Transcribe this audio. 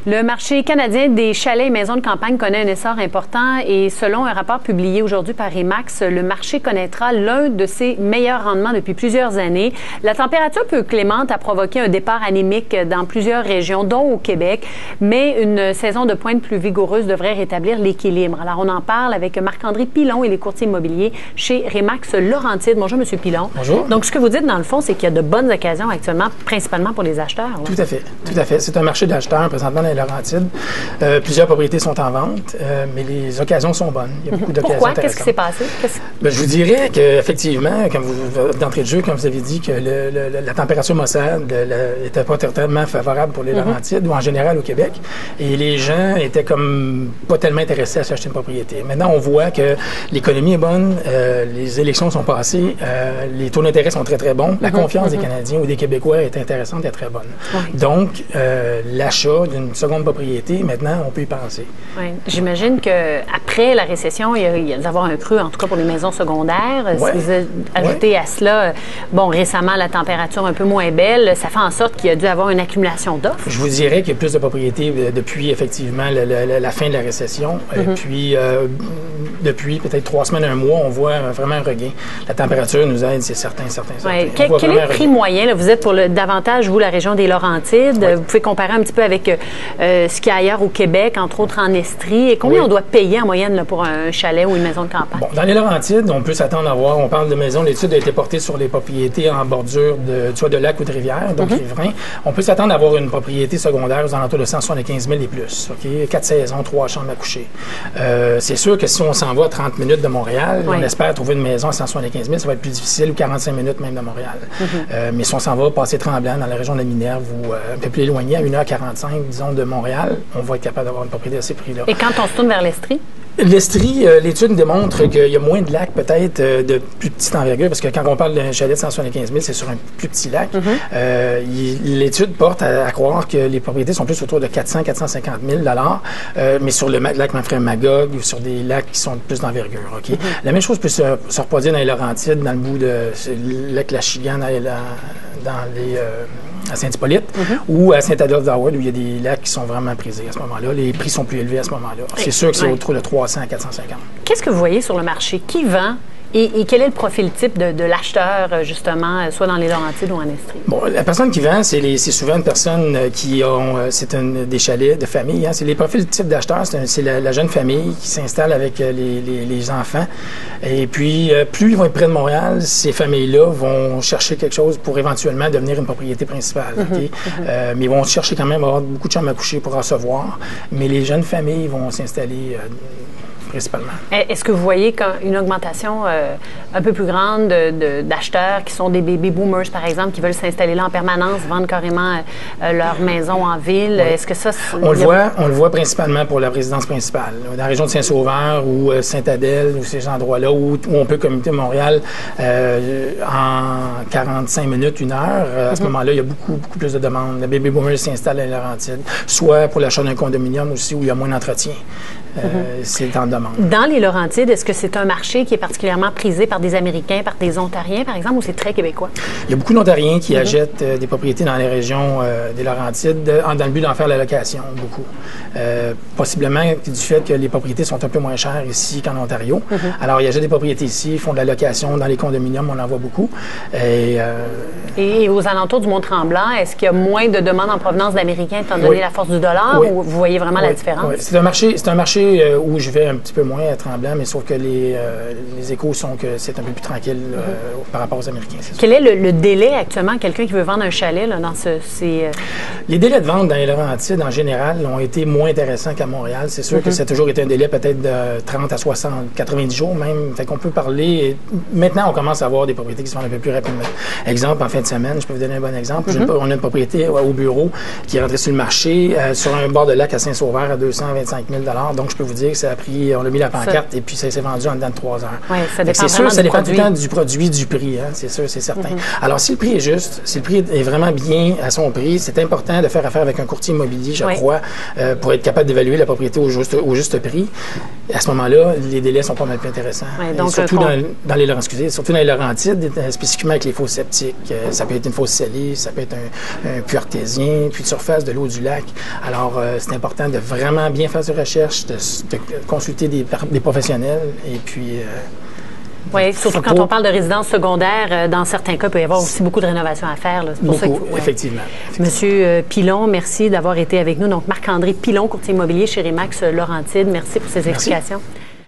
Le marché canadien des chalets et maisons de campagne connaît un essor important et selon un rapport publié aujourd'hui par Remax, le marché connaîtra l'un de ses meilleurs rendements depuis plusieurs années. La température peu clémente a provoqué un départ anémique dans plusieurs régions, dont au Québec, mais une saison de pointe plus vigoureuse devrait rétablir l'équilibre. Alors, on en parle avec Marc-André Pilon et les courtiers immobiliers chez Remax Laurentides. Bonjour, M. Pilon. Bonjour. Donc, ce que vous dites, dans le fond, c'est qu'il y a de bonnes occasions actuellement, principalement pour les acheteurs. Là. Tout à fait. Tout à fait. C'est un marché d'acheteurs présentement dans les Laurentides. Plusieurs propriétés sont en vente, mais les occasions sont bonnes. Il y a beaucoup d'occasions Pourquoi? intéressantes. Qu'est-ce qui s'est passé? Je vous dirais qu'effectivement, comme d'entrée de jeu, comme vous avez dit, que la température maussade n'était pas totalement favorable pour les Laurentides ou en général au Québec. Et les gens étaient comme pas tellement intéressés à s'acheter une propriété. Maintenant, on voit que l'économie est bonne, les élections sont passées, les taux d'intérêt sont très, très bons. La confiance des Canadiens ou des Québécois est intéressante et très bonne. Oui. Donc, l'achat d'une seconde propriété, maintenant, on peut y penser. Oui. J'imagine qu'après la récession, il y a d'avoir un creux, en tout cas pour les maisons secondaires. Ouais. Si vous ajoutez à cela, bon, récemment, la température un peu moins belle, ça fait en sorte qu'il y a dû avoir une accumulation d'offres. Je vous dirais qu'il y a plus de propriétés depuis, effectivement, la fin de la récession. Puis, depuis peut-être 3 semaines, 1 mois, on voit vraiment un regain. La température nous aide, c'est certain. Ouais. Quel est le prix moyen? Là? Vous êtes pour davantage, vous, la région des Laurentides. Oui. Vous pouvez comparer un petit peu avec ce qu'il y a ailleurs au Québec, entre autres en Estrie. Et combien on doit payer en moyenne là, pour un chalet ou une maison de campagne? Bon, dans les Laurentides, on peut s'attendre à voir, on parle de maisons, l'étude a été portée sur les propriétés en bordure soit de lac ou de rivière, donc riverains. On peut s'attendre à avoir une propriété secondaire aux alentours de 175 000 et plus. OK? 4 saisons, 3 chambres à coucher. C'est sûr que si on s'en va à 30 minutes de Montréal, on espère trouver une maison à 175 000, ça va être plus difficile, ou 45 minutes même de Montréal. Mais si on s'en va passer Tremblant, dans la région de la Minerve, ou un peu plus éloigné, à 1h45, disons, de Montréal, on va être capable d'avoir une propriété à ces prix-là. Et quand on se tourne vers l'Estrie? L'Estrie, l'étude démontre qu'il y a moins de lacs, peut-être, de plus petite envergure, parce que quand on parle d'un chalet de 175 000, c'est sur un plus petit lac. L'étude porte à croire que les propriétés sont plus autour de 400 450 000 mais sur le lac Manfred-Magog ou sur des lacs qui sont plus d'envergure. Okay? La même chose peut se reproduire dans les Laurentides, dans le bout de le lac Lachigan, à Saint-Hippolyte ou à Saint-Adolphe-d'Howard, où il y a des lacs qui sont vraiment prisés à ce moment-là. Les prix sont plus élevés à ce moment-là. C'est sûr que c'est autour de 300 à 450. Qu'est-ce que vous voyez sur le marché? Qui vend? Et quel est le profil type de l'acheteur, justement, soit dans les Laurentides ou en Estrie? Bon, la personne qui vend, c'est souvent une personne qui ont... c'est des chalets de famille. Hein. C'est les profils type d'acheteurs, c'est la jeune famille qui s'installe avec les enfants. Et puis, plus ils vont être près de Montréal, ces familles-là vont chercher quelque chose pour éventuellement devenir une propriété principale. Okay? Mais ils vont chercher quand même à avoir beaucoup de chambres à coucher pour recevoir. Mais les jeunes familles vont s'installer... principalement. Est-ce que vous voyez une augmentation un peu plus grande d'acheteurs qui sont des baby boomers, par exemple, qui veulent s'installer là en permanence, vendre carrément leur maison en ville? Oui. Est-ce que ça... On le voit principalement pour la résidence principale. Dans la région de Saint-Sauveur ou Sainte-Adèle ou ces endroits-là où on peut commuter Montréal en 45 minutes, 1 heure. À ce moment-là, il y a beaucoup plus de demandes. Les baby boomers s'installent à Laurentides, soit pour l'achat d'un condominium aussi où il y a moins d'entretien. C'est en demande. Dans les Laurentides, est-ce que c'est un marché qui est particulièrement prisé par des Américains, par des Ontariens, par exemple, ou c'est très québécois? Il y a beaucoup d'Ontariens qui achètent des propriétés dans les régions des Laurentides dans le but d'en faire la location, beaucoup. Possiblement du fait que les propriétés sont un peu moins chères ici qu'en Ontario. Alors, ils achètent des propriétés ici, ils font de la location dans les condominiums, on en voit beaucoup. Et aux alentours du Mont-Tremblant, est-ce qu'il y a moins de demandes en provenance d'Américains étant donné la force du dollar, ou vous voyez vraiment la différence? Oui, c'est un marché où je vais un petit peu moins à Tremblant, mais sauf que les échos sont que c'est un peu plus tranquille par rapport aux Américains. Quel est le délai actuellement, quelqu'un qui veut vendre un chalet là, dans ces... Les délais de vente dans les Laurentides, en général, ont été moins intéressants qu'à Montréal. C'est sûr que ça a toujours été un délai peut-être de 30 à 60, 90 jours même. Fait qu'on peut parler... Maintenant, on commence à avoir des propriétés qui se vendent un peu plus rapidement. Exemple, en fin de semaine, je peux vous donner un bon exemple. On a une propriété au bureau qui est rentrée sur le marché sur un bord de lac à Saint-Sauveur à 225 000 $. Donc, je peux vous dire que ça a pris... On a mis la pancarte et puis ça s'est vendu en dedans de 3 heures. Oui, ça dépend c'est sûr, ça dépend tout le produit. temps du produit, du prix, hein, c'est sûr, c'est certain. Alors, si le prix est juste, si le prix est vraiment bien à son prix, c'est important de faire affaire avec un courtier immobilier, je crois, pour être capable d'évaluer la propriété au juste prix. À ce moment-là, les délais sont pas mal plus intéressants. Oui, donc, surtout dans les Laurentides, spécifiquement avec les fosses septiques. Ça peut être une fosse scellée, ça peut être un puits artésien, puits de surface, de l'eau du lac. Alors, c'est important de vraiment bien faire ses recherches, de consulter des professionnels et puis... oui, surtout quand on parle de résidence secondaire, dans certains cas, il peut y avoir aussi beaucoup de rénovations à faire. Là. C'est pour ça effectivement. Monsieur Pilon, merci d'avoir été avec nous. Donc, Marc-André Pilon, courtier immobilier chez Remax Laurentides. Merci pour ces explications.